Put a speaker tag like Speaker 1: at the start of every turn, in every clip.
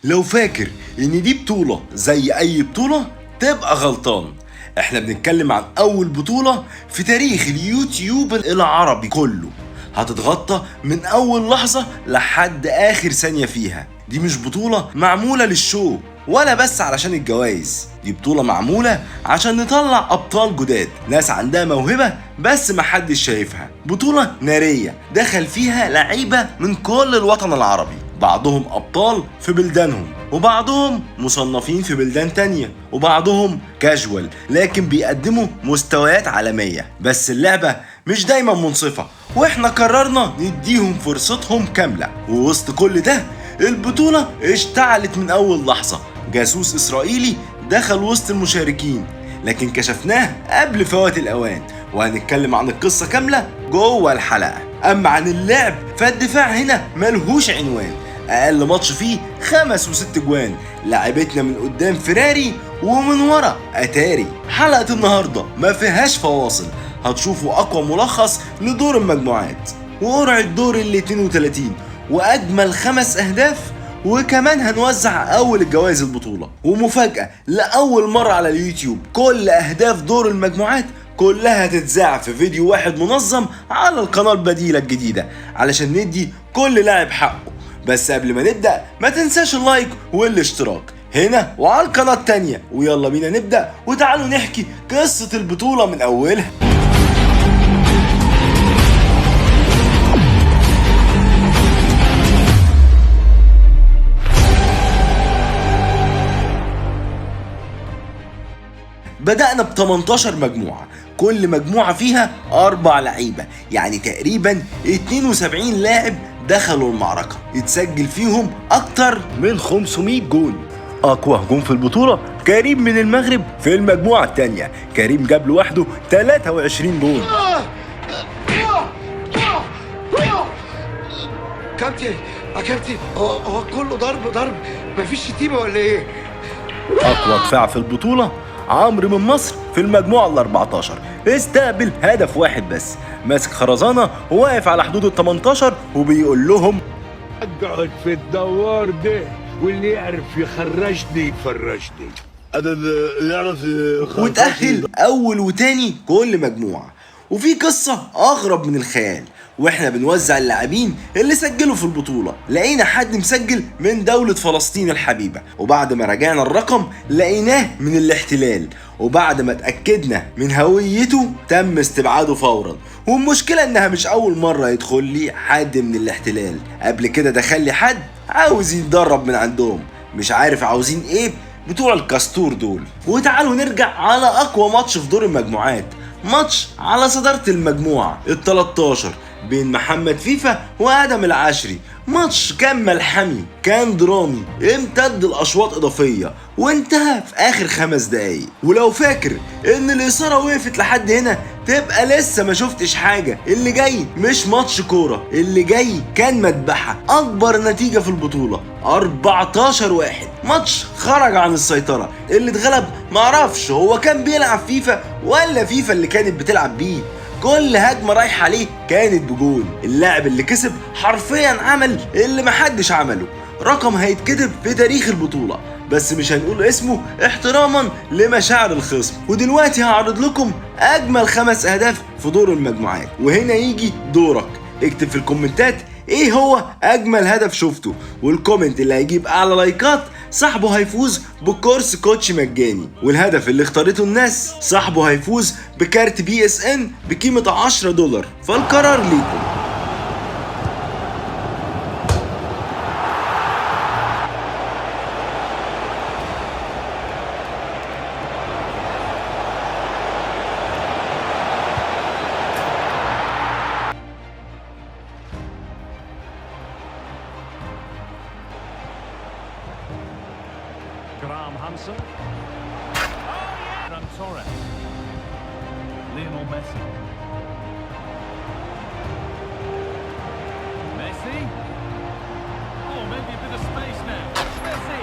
Speaker 1: لو فاكر ان دي بطولة زي اي بطولة تبقى غلطان. احنا بنتكلم عن اول بطولة في تاريخ اليوتيوب العربي كله، هتتغطى من اول لحظة لحد اخر ثانية فيها. دي مش بطولة معمولة للشو ولا بس علشان الجوائز، دي بطولة معمولة عشان نطلع ابطال جداد، ناس عندها موهبة بس محدش شايفها. بطولة نارية دخل فيها لعيبة من كل الوطن العربي، بعضهم ابطال في بلدانهم وبعضهم مصنفين في بلدان تانية وبعضهم كاجوال لكن بيقدموا مستويات عالمية. بس اللعبة مش دايما منصفة واحنا قررنا نديهم فرصتهم كاملة. ووسط كل ده البطولة اشتعلت من اول لحظة. جاسوس اسرائيلي دخل وسط المشاركين لكن كشفناه قبل فوات الاوان، وهنتكلم عن القصة كاملة جوه الحلقة. اما عن اللعب فالدفاع هنا ملهوش عنوان، اقل ماتش فيه 5 و6 جوان، لعبتنا من قدام فراري ومن ورا اتاري. حلقة النهاردة ما فيهاش فواصل، هتشوفوا اقوى ملخص لدور المجموعات وقرعة دور ال 32 واجمل 5 اهداف، وكمان هنوزع اول الجوائز البطولة. ومفاجأة لأول مرة على اليوتيوب، كل اهداف دور المجموعات كلها هتتذاع في فيديو واحد منظم على القناة البديلة الجديدة علشان ندي كل لاعب حقه. بس قبل ما نبدأ ما تنساش اللايك والاشتراك هنا وعلى القناة التانية، ويلا بينا نبدأ وتعالوا نحكي قصة البطولة من أولها. بدأنا ب 18 مجموعة، كل مجموعة فيها 4 لعيبة، يعني تقريبا 72 لاعب دخلوا المعركة، يتسجل فيهم أكتر من 500 جون. أقوى هجوم في البطولة كريم من المغرب في المجموعة التانية، كريم جاب لوحده 23 جون.
Speaker 2: كابتن هو كله ضرب مفيش شتيمة ولا ايه؟
Speaker 1: أقوى دفاع في البطولة عمرو من مصر في المجموعة ال 14، استقبل هدف واحد بس، ماسك خرزانة وواقف على حدود ال 18 وبيقول لهم
Speaker 3: اقعد في الدوار ده واللي يعرف يخرجني يفرجني.
Speaker 2: انا اللي يعرف
Speaker 1: وتأهل أول وتاني كل مجموعة. وفي قصة أغرب من الخيال، واحنا بنوزع اللاعبين اللي سجلوا في البطولة لقينا حد مسجل من دولة فلسطين الحبيبة، وبعد ما راجعنا الرقم لقيناه من الاحتلال، وبعد ما اتأكدنا من هويته تم استبعاده فورا. والمشكلة انها مش اول مرة يدخل لي حد من الاحتلال، قبل كده دخل لي حد عاوز يتدرب من عندهم، مش عارف عاوزين ايه بتوع الكاستور دول. وتعالوا نرجع على اقوى ماتش في دور المجموعات، ماتش على صدارة المجموعة ال 13 بين محمد فيفا وآدم العشري. ماتش كان ملحمي، كان درامي، امتد الأشواط إضافية وانتهى في آخر 5 دقايق. ولو فاكر إن الإثارة وقفت لحد هنا تبقى لسه ما شفتش حاجة. اللي جاي مش ماتش كورة، اللي جاي كان مذبحة، أكبر نتيجة في البطولة 14-1. ماتش خرج عن السيطرة، اللي اتغلب معرفش هو كان بيلعب فيفا ولا فيفا اللي كانت بتلعب بيه. كل هجمة رايحة عليه كانت بجون، اللاعب اللي كسب حرفيا عمل اللي محدش عمله، رقم هيتكتب في تاريخ البطولة بس مش هنقول اسمه احتراما لمشاعر الخصم. ودلوقتي هعرض لكم أجمل 5 أهداف في دور المجموعات، وهنا يجي دورك، اكتب في الكومنتات ايه هو اجمل هدف شفته، والكومنت اللي هيجيب اعلى لايكات صاحبه هيفوز بكورس كوتش مجاني، والهدف اللي اختارته الناس صاحبه هيفوز بكارت PSN بقيمة $10، فالقرار ليكم.
Speaker 4: Graham Hansen. Oh yeah! From Torres. Lionel Messi. Messi. Oh, maybe a bit of space now. Messi.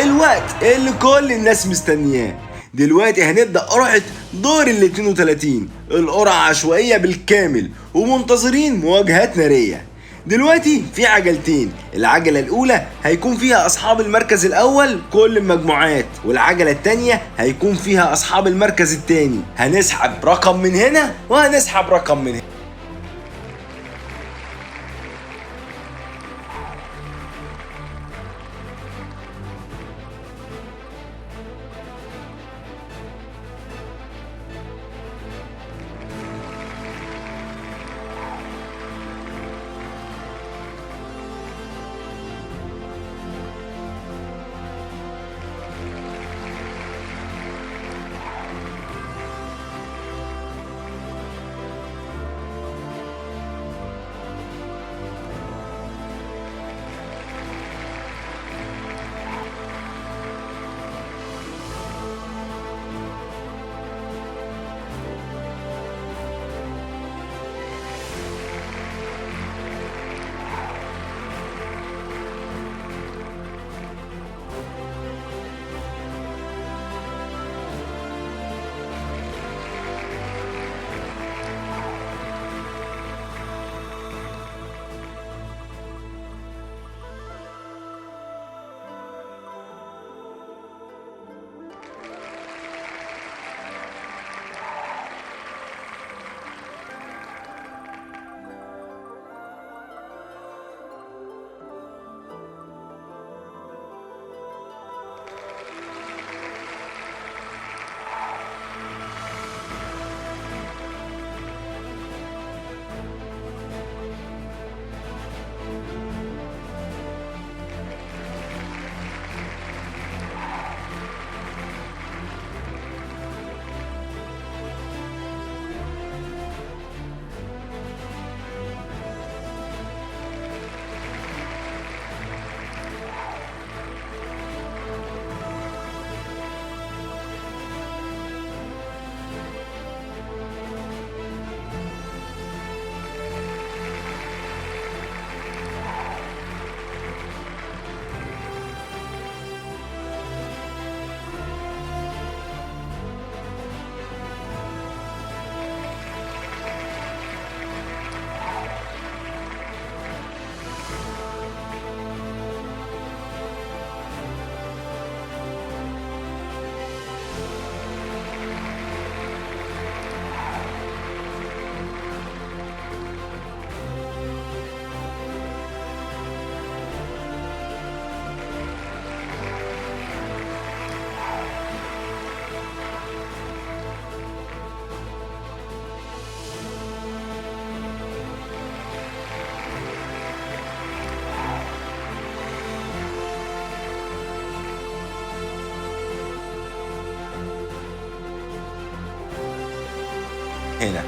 Speaker 1: الوقت اللي كل الناس مستنياه، دلوقتي هنبدأ قرعة دور ال 32، القرعة عشوائية بالكامل ومنتظرين مواجهات نارية. دلوقتي في عجلتين، العجلة الأولى هيكون فيها أصحاب المركز الأول كل المجموعات، والعجلة التانية هيكون فيها أصحاب المركز التاني. هنسحب رقم من هنا وهنسحب رقم من هنا.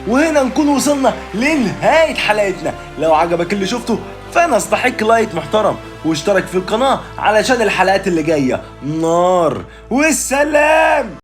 Speaker 1: وهنا نكون وصلنا لنهاية حلقتنا. لو عجبك اللي شفته فانا استحق لايك محترم واشترك في القناة علشان الحلقات اللي جاية نار. والسلام.